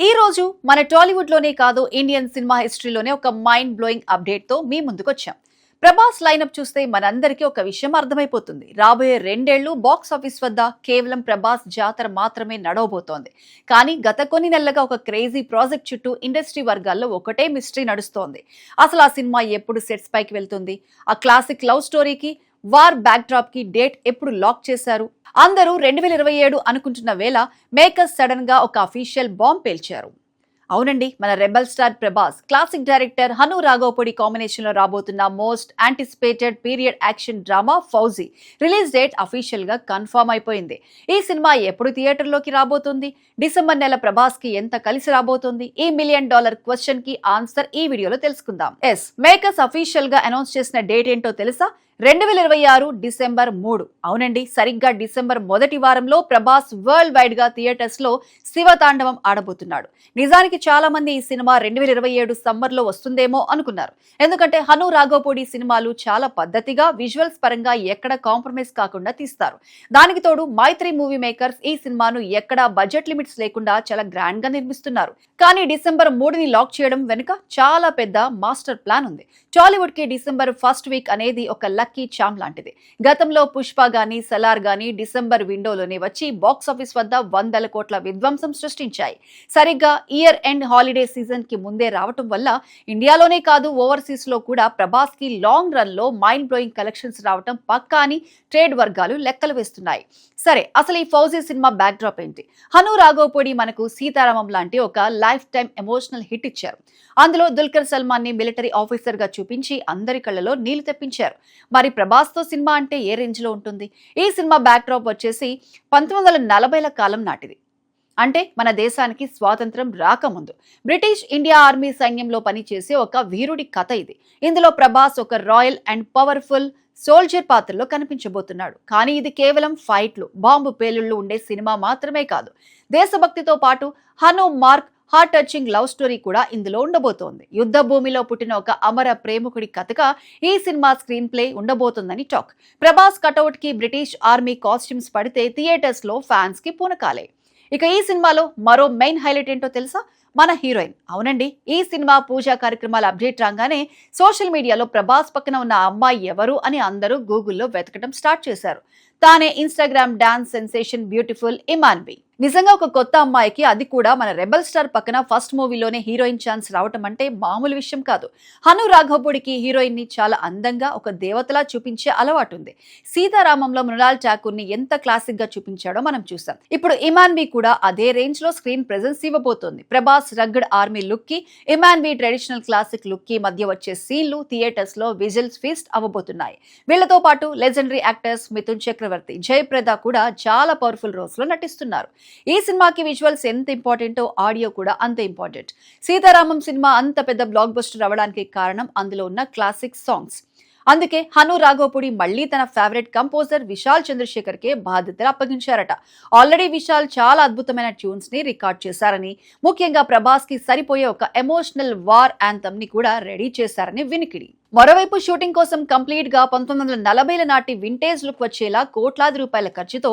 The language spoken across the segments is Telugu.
ఈ రోజు మన టాలీవుడ్ లోనే కాదు ఇండియన్ సినిమా హిస్టరీలోనే ఒక మైండ్ బ్లోయింగ్ అప్డేట్ తో మీ ముందుకు వచ్చాం. ప్రభాస్ లైనప్ చూస్తే మనందరికీ ఒక విషయం అర్థమైపోతుంది. రాబోయే 2 ఏళ్లు బాక్స్ ఆఫీస్ వద్ద కేవలం ప్రభాస్ జాతర మాత్రమే నడవబోతోంది. కానీ గత కొన్ని నెలలుగా ఒక క్రేజీ ప్రాజెక్ట్ చుట్టూ ఇండస్ట్రీ వర్గాల్లో ఒకటే మిస్టరీ నడుస్తోంది. అసలు ఆ సినిమా ఎప్పుడు సెట్స్ పైకి వెళ్తుంది? ఆ క్లాసిక్ లవ్ స్టోరీకి వార్ బ్యాక్ డ్రాప్ కి డేట్ ఎప్పుడు లాక్ చేశారు? అందరూ 2027 అనుకుంటున్న వేళ మేకర్స్ సడన్ గా ఒక అఫీషియల్ బాంబ్ పేల్చారు. అవునండి, మన rebel star Prabhas classic director Hanu Raghavapudi combination లో రాబోతున్న most anticipated period action drama fauji release date official గా కన్ఫర్మ్ అయిపోయింది. ఈ సినిమా ఎప్పుడు థియేటర్లోకి రాబోతుంది? డిసెంబర్ నెల ప్రభాస్ కి ఎంత కలిసి రాబోతుంది? ఈ $1 మిలియన్ క్వశ్చన్ కి ఆన్సర్ ఈ వీడియోలో తెలుసుకుందాం. మేకర్స్ అఫీషియల్ గా అనౌన్స్ చేసిన డేట్ ఏంటో తెలుసా? 2026 డిసెంబర్ 3. అవునండి, సరిగ్గా డిసెంబర్ మొదటి వారంలో ప్రభాస్ వరల్డ్ వైడ్ గా థియేటర్స్ లో శివతాండవం ఆడబోతున్నాడు. నిజానికి చాలా మంది ఈ సినిమా 2027 సమ్మర్ లో వస్తుందేమో అనుకున్నారు. ఎందుకంటే హను రాఘవపూడి సినిమాలు చాలా పద్ధతిగా విజువల్స్ పరంగా ఎక్కడ కాంప్రమైజ్ కాకుండా తీస్తారు. దానికి తోడు మైత్రి మూవీ మేకర్స్ ఈ సినిమాను ఎక్కడా బడ్జెట్ లిమిట్స్ లేకుండా చాలా గ్రాండ్ గా నిర్మిస్తున్నారు. కానీ డిసెంబర్ 3ని లాక్ చేయడం వెనుక చాలా పెద్ద మాస్టర్ ప్లాన్ ఉంది. టాలీవుడ్ కి డిసెంబర్ ఫస్ట్ వీక్ అనేది ఒక లక్కీ చామ్ లాంటిది. గతంలో పుష్ప గానీ సలార్ గానీ డిసెంబర్ విండోలోనే వచ్చి బాక్స్ ఆఫీస్ వద్ద 100 కోట్ల విధ్వంసం సృష్టించాయి. సరిగ్గా ఇయర్ ఎండ్ హాలిడే సీజన్ కి ముందే రావటం వల్ల ఇండియాలోనే కాదు ఓవర్సీస్ లో కూడా ప్రభాస్ కి లాంగ్ రన్ లో మైండ్ బ్లోయింగ్ కలెక్షన్స్ రావటం పక్కా అని ట్రేడ్ వర్గాలు లెక్కలు వేస్తున్నాయి. సరే, అసలు ఈ ఫౌజీ సినిమా బ్యాక్ డ్రాప్ ఏంటి? హను రాఘవపూడి మనకు సీతారామం లాంటి ఒక లైఫ్ టైమ్ ఎమోషనల్ హిట్ ఇచ్చారు. అందులో దుల్కర్ సల్మాన్ ని మిలిటరీ ఆఫీసర్ గా చూపించి అందరి కళ్ళలో నీళ్లు తెప్పించారు. మరి ప్రభాస్ తో సినిమా అంటే ఏ రేంజ్ లో ఉంటుంది? ఈ సినిమా బ్యాక్ డ్రాప్ వచ్చేసి 1940ల కాలం నాటిది. అంటే మన దేశానికి స్వాతంత్రం రాకముందు బ్రిటిష్ ఇండియా ఆర్మీ సైన్యంలో పనిచేసే ఒక వీరుడి కథ ఇది. ఇందులో ప్రభాస్ ఒక రాయల్ అండ్ పవర్ఫుల్ సోల్జర్ పాత్రలో కనిపించబోతున్నాడు. కానీ ఇది కేవలం ఫైట్లు, బాంబు పేలుళ్లు ఉండే సినిమా మాత్రమే కాదు. దేశభక్తితో పాటు Hanu mark heart touching love story కూడా ఇందులో ఉండబోతోంది. యుద్ధ భూమిలో పుట్టిన ఒక అమర ప్రేమికుడి కథగా ఈ సినిమా స్క్రీన్ ప్లే ఉండబోతోందని టాక్. ప్రభాస్ కటౌట్ కి బ్రిటిష్ ఆర్మీ కాస్ట్యూమ్స్ పడితే థియేటర్స్ లో ఫ్యాన్స్ కి పూనకాలే. ఇక ఈ సినిమాలో మరో మెయిన్ హైలైట్ ఏంటో తెలుసా? మన హీరోయిన్. అవునండి, ఈ సినిమా పూజా కార్యక్రమాల అప్డేట్ రాగానే సోషల్ మీడియాలో ప్రభాస్ పక్కన ఉన్న అమ్మాయి ఎవరు అని అందరూ గూగుల్లో వెతకడం స్టార్ట్ చేశారు. తానే Instagram dance sensation beautiful Imanvi. నిజంగా ఒక కొత్త అమ్మాయికి, అది కూడా మన రెబల్ స్టార్ పక్కన ఫస్ట్ మూవీలోనే హీరోయిన్ ఛాన్స్ రావటం అంటే మామూలు విషయం కాదు. హను రాఘవపూడికి హీరోయిన్ ని చాలా అందంగా ఒక దేవతలా చూపించే అలవాటు ఉంది. సీతారామంలో మృణాల్ ఠాకూర్ ని ఎంత క్లాసిక్ గా చూపించాడో మనం చూసాం. ఇప్పుడు ఇమాన్వి కూడా అదే రేంజ్ లో స్క్రీన్ ప్రెజెన్స్ ఇవ్వబోతోంది. ప్రభాస్ రగ్గడ్ ఆర్మీ లుక్ కి ఇమాన్వి ట్రెడిషనల్ క్లాసిక్ లుక్ కి మధ్య వచ్చే సీన్లు థియేటర్స్ లో విజిల్స్ ఫీస్ట్ అవ్వబోతున్నాయి. వీళ్లతో పాటు లెజెండరీ యాక్టర్స్ మిథున్ చక్రవర్తి, జయప్రద కూడా చాలా పవర్ఫుల్ రోల్స్ లో నటిస్తున్నారు. ఈ సినిమాకి విజువల్స్ ఎంత ఇంపార్టెంటో ఆడియో కూడా అంత ఇంపార్టెంట్. సీతారామం సినిమా అంత పెద్ద బ్లాక్ బస్టర్ అవ్వడానికి కారణం అందులో ఉన్న క్లాసిక్ సాంగ్స్. అందుకే హను రాఘవపూడి మళ్లీ తన ఫేవరెట్ కంపోజర్ విశాల్ చంద్రశేఖర్ కే బాధ్యతలు అప్పగించారట. ఆల్రెడీ విశాల్ చాలా అద్భుతమైన ట్యూన్స్ ని రికార్డ్ చేశారని, ముఖ్యంగా ప్రభాస్ కి సరిపోయే ఒక ఎమోషనల్ వార్ యాంథమ్ ని కూడా రెడీ చేశారని వినికిడి. మరోవైపు షూటింగ్ కోసం కంప్లీట్ గా 1940ల నాటి వింటేజ్ లుక్ వచ్చేలా కోట్లాది రూపాయల ఖర్చుతో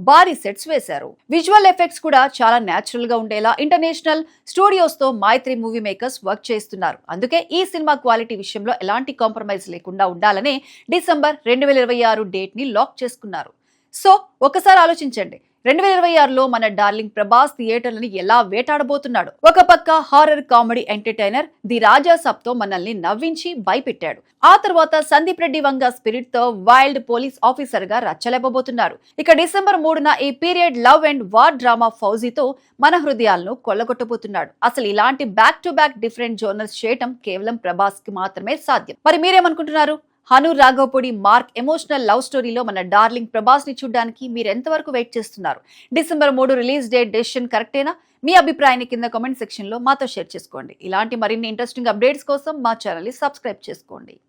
భారీ సెట్స్ వేశారు. విజువల్ ఎఫెక్ట్స్ కూడా చాలా న్యాచురల్ గా ఉండేలా ఇంటర్నేషనల్ స్టూడియోస్ తో మైత్రి మూవీ మేకర్స్ వర్క్ చేస్తున్నారు. అందుకే ఈ సినిమా క్వాలిటీ విషయంలో ఎలాంటి కాంప్రమైజ్ లేకుండా ఉండాలనే డిసెంబర్ 2026 డేట్ ని లాక్ చేసుకున్నారు. సో ఒకసారి ఆలోచించండి, 2026లో మన డార్లింగ్ ప్రభాస్ థియేటర్లని ఎలా వేటాడబోతున్నాడు. ఒక పక్క horror comedy entertainer the Raja Saab తో మనల్ని నవ్వించి భయపెట్టాడు. ఆ తర్వాత సందీప్ రెడ్డి వంగ స్పిరిట్ తో వైల్డ్ పోలీస్ ఆఫీసర్ గా రచ్చలేపబోతున్నారు. ఇక డిసెంబర్ 3న ఈ period love and war drama ఫౌజీతో మన హృదయాలను కొల్లగొట్టబోతున్నాడు. అసలు ఇలాంటి back to back different genres చేయటం కేవలం ప్రభాస్ కి మాత్రమే సాధ్యం. మరి మీరేమనుకుంటున్నారు? Hanu Raghavapudi mark emotional love స్టోరీలో మన డార్లింగ్ ప్రభాస్ ని చూడడానికి మీరు ఎంతవరకు వెయిట్ చేస్తున్నారు? డిసెంబర్ 3 రిలీజ్ డేట్ డెసిషన్ కరెక్టేనా? మీ అభిప్రాయాన్ని కింద కామెంట్ సెక్షన్ లో మాతో షేర్ చేసుకోండి. ఇలాంటి మరిన్ని ఇంట్రెస్టింగ్ అప్డేట్స్ కోసం మా ఛానల్ ని సబ్స్క్రైబ్ చేసుకోండి.